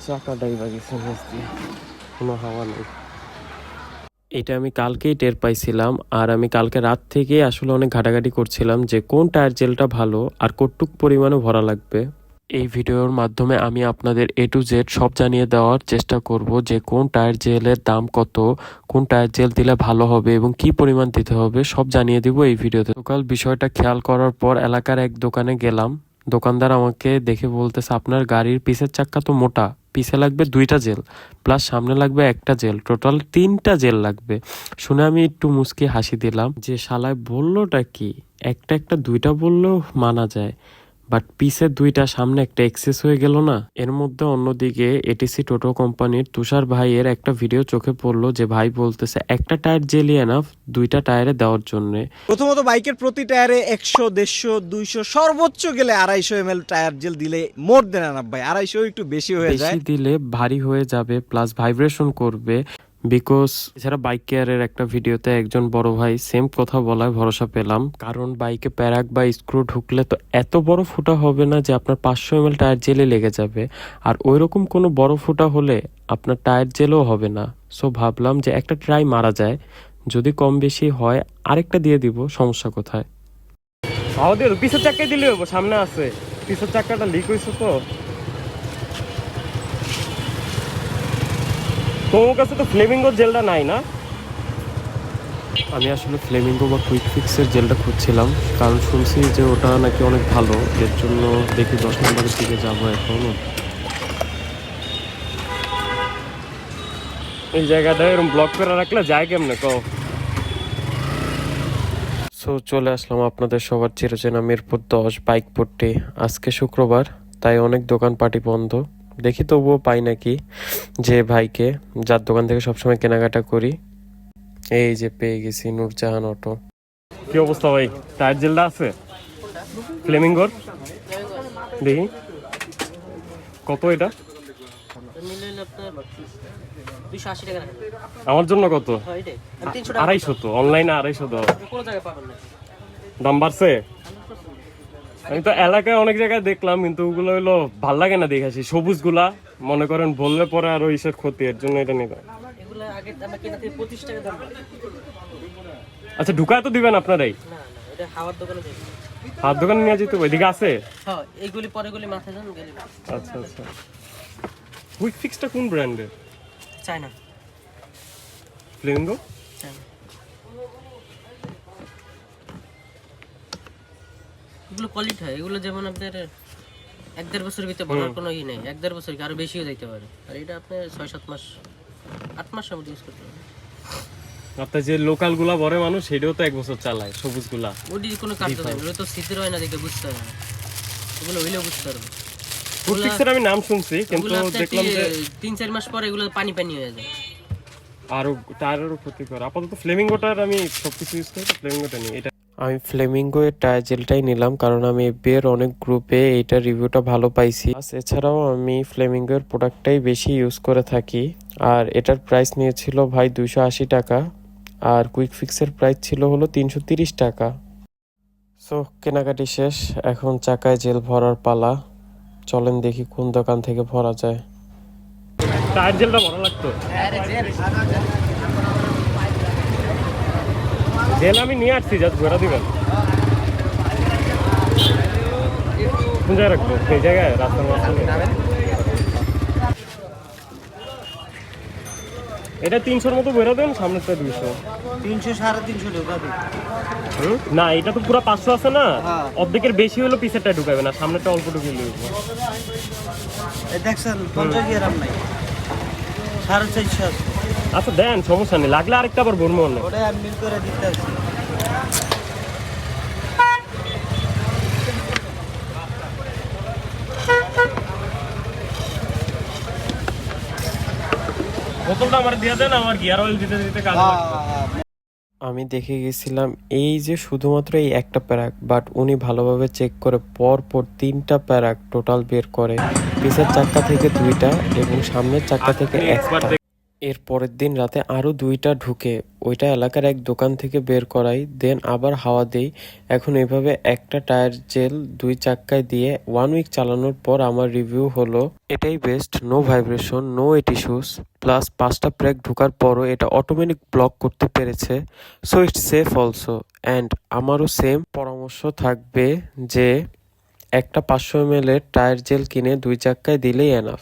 চাকাটাই বাগেছে, কোনো হাওয়া নেই। এটা আমি কালকেই টের পাইছিলাম, আর আমি কালকে রাত থেকে আসলে অনেক ঘাটাঘাটি করছিলাম যে কোন টায়ার জেলটা ভালো আর কতটুক পরিমাণে ভরা লাগবে। এই ভিডিওর মাধ্যমে আমি আপনাদের A to Z সব জানিয়ে দেওয়ার চেষ্টা করব যে কোন টায়ার জেলের দাম কত, কোন টায়ার জেল দিলে ভালো হবে এবং কি পরিমাণ দিতে হবে সব জানিয়ে দিব এই ভিডিওতে। সকাল বিষয়টা খেয়াল করার পর এলাকার এক দোকানে গেলাম। দোকানদার আমাকে দেখে বলতেছে, আপনার গাড়ির পিছের চাক্কা তো মোটা, পিছে লাগবে 2টা জেল প্লাস সামনে লাগবে 1টা জেল, টোটাল 3টা জেল লাগবে। শুনে আমি একটু মুচকি হাসি দিলাম যে শালায় বললোটা কি, একটা 2টা বললেও মানা যায়, বাট পিছে 2টা সামনে একটা এক্সেস হয়ে গেল না। এর মধ্যে অন্যদিকে এটিসি টোটো কোম্পানির তুষার ভাইয়ের একটা ভিডিও চোখে পড়লো যে ভাই বলতেছে একটা টায়ার জেলি এনাফ 2টা টায়ারে দেওয়ার জন্য। প্রথমত বাইকের প্রতি টায়ারে 100, 150, 200 সর্বোচ্চ গেলে 250 ml টায়ার জেল দিলে মোর দেন এনাফ ভাই। 250 একটু বেশি হয়ে যায়, বেশি দিলে ভারী হয়ে যাবে প্লাস ভাইব্রেশন করবে। বিকজ এছাড়া বাইক কেয়ারের একটা ভিডিওতে একজন বড় ভাই সেম কথা বলায় ভরসা পেলাম, কারণ বাইকে প্যারাক বা স্ক্রু ঢুকলে তো এত বড় ফুটা হবে না যে আপনার 500 ml টায়ার জেলে লেগে যাবে, আর ওইরকম কোনো বড় ফুটা হলে আপনার টায়ার জেলও হবে না। সো ভাবলাম যে একটা ট্রাই মারা যায়, যদি কম বেশি হয় আরেকটা দিয়ে দিব, সমস্যা কোথায়। পিছের চাক্কায় দিলে সামনে আছে, পিছের চাক্কাটা লিক হয়েছে তো। তোমার কাছে তো ফ্লেমিঙ্গোর জেলটা নাই না? আমি আসলে ফ্লেমিঙ্গো বা কুইক ফিক্সের জেলটা খুঁজছিলাম, কারণ শুনছি যে ওটা নাকি অনেক ভালো। এর জন্য দেখি 10 নম্বরের দিকে যাবো এখন। এই জায়গাটা এরকম ব্লক করে রাখলে যায় কেমনে কও? সো চলে আসলাম আপনাদের সবার চিরচেনা মিরপুর 10 বাইক পট্টি। আজকে শুক্রবার, তাই অনেক দোকানপাটি বন্ধ। দেখি তবুও পাই নাকি যে ভাইকে, যার দোকান থেকে সবসময় কেনাকাটা করি। এই যে পেয়ে গেছি নূরজাহান অটো। কি অবস্থা ভাই, টায়ার জেলটা আছে ফ্লেমিঙ্গোর? দেখি কত এটা? আমার জন্য কত? 250 তো, অনলাইনে 250 দাও। দাম বাড়ছে? আমি তো এলাকায় অনেক জায়গায় দেখলাম, কিন্তু ওগুলো হইলো ভাল লাগে না দেখাছি, সবুজ গুলা মনে করেন বললে পরে আরো ইসের ক্ষতি, এর জন্য এটা নিলাম। আচ্ছা ঢুকায় তো দিবেন আপনারাই? হাত দোকানে নিয়ে যেতে ওইদিকে আছে? আচ্ছা আচ্ছা। কুইক ফিক্সটা কোন ব্র্যান্ডের? China Flamengo. এগুলো কোয়ালিটি হয়, এগুলো যেমন আপনার 1-1.5 বছরের ভিতরে বলার কোনো ই নেই, 1-1.5 বছর আরো বেশিও যাইতে পারে। আর এটা আপনার 6-7 মাস 8 মাস মতো ইউজ করতে পারে। আপনার যে লোকাল গুলা বড় মানুষ সেটাও তো 1 বছর চালায়, সবুজ গুলা। ওডি কোনো কাজ নাই, ওগুলো তো ছিদ্র হয় না দেখে বুঝতে হয় না, এগুলো হইলেও বুঝতে পারবে। ফুড ফিক্সের আমি নাম শুনছি, কিন্তু দেখলাম যে 3-4 মাস পরে এগুলো পানি পানি হয়ে যায়, আরো টায়ারেরও ক্ষতি করে। আপাতত ফ্লেমিঙ্গোটার আমি সবকিছু ইউজ করি, ফ্লেমিঙ্গোটা নিই। এটা আমি ফ্লেমিঙ্গো এর টায়ার জেলটাই নিলাম, কারণ আমি এর অনেক গ্রুপে এইটার রিভিউটা ভালো পাইছি। এছাড়াও আমি ফ্লেমিঙ্গো এর প্রোডাক্টটাই বেশি ইউজ করে থাকি। আর এটার প্রাইস নিয়েছিল ভাই 280 টাকা, আর কুইক ফিক্সের প্রাইস ছিল হলো 330 টাকা। সো কেনাকাটি শেষ, এখন চাকায় জেল ভরার পালা। চলেন দেখি কোন দোকান থেকে ভরা যায়। টায়ার জেলটা ভরা লাগতো। জেল আমি নিয়ে আসছি, জাস্ট ভরা দিবেন। কোন জায়গায় রাখবো? এই জায়গায়, রাস্তার মাঝখানে। এটা 300-র মতো ভরা দেন, সামনেরটা 200। 300, 350 ঢুকাবে না, এটা তো পুরো 500 আছে না, অর্ধেকের বেশি হলো পিছেরটা ঢুকাবে না, সামনেরটা অল্প ঢুকিয়ে দিবে। দেখছেন 50 কি আরাম নাই, 450। আচ্ছা দেন, সমস্যা নেই, লাগলে আরেকটা আবার ভরবো। ওটাই আমি মিল করে দিতে আসছি। বোতলটা আমার দিয়ে দেন, আমার গিয়ার অয়েল দিতে দিতে কাজ লাগবে। আমি দেখে গেছিলাম এই যে শুধুমাত্র এই একটা প্যারাক, বাট উনি ভালোভাবে চেক করে পর 3টা প্যারাক টোটাল বের করে। পিছের চাক্কা থেকে 2টা এবং সামনের চাক্কা থেকে 1টা। এর পরের দিন রাতে আরও 2টা ঢুকে ওইটা এলাকার এক দোকান থেকে বের করাই, দেন আবার হাওয়া দেই। এখন এভাবে একটা টায়ার জেল 2 চাক্কায় দিয়ে 1 উইক চালানোর পর আমার রিভিউ হলো এটাই best, no vibration, no at issues, plus 5টা ব্রেক ঢোকার পরও এটা অটোমেটিক ব্লক করতে পেরেছে, so it's safe also. And আমারও সেম পরামর্শ থাকবে যে একটা 500 ml এর টায়ার জেল কিনে 2 চাক্কায় দিলেই এনাফ।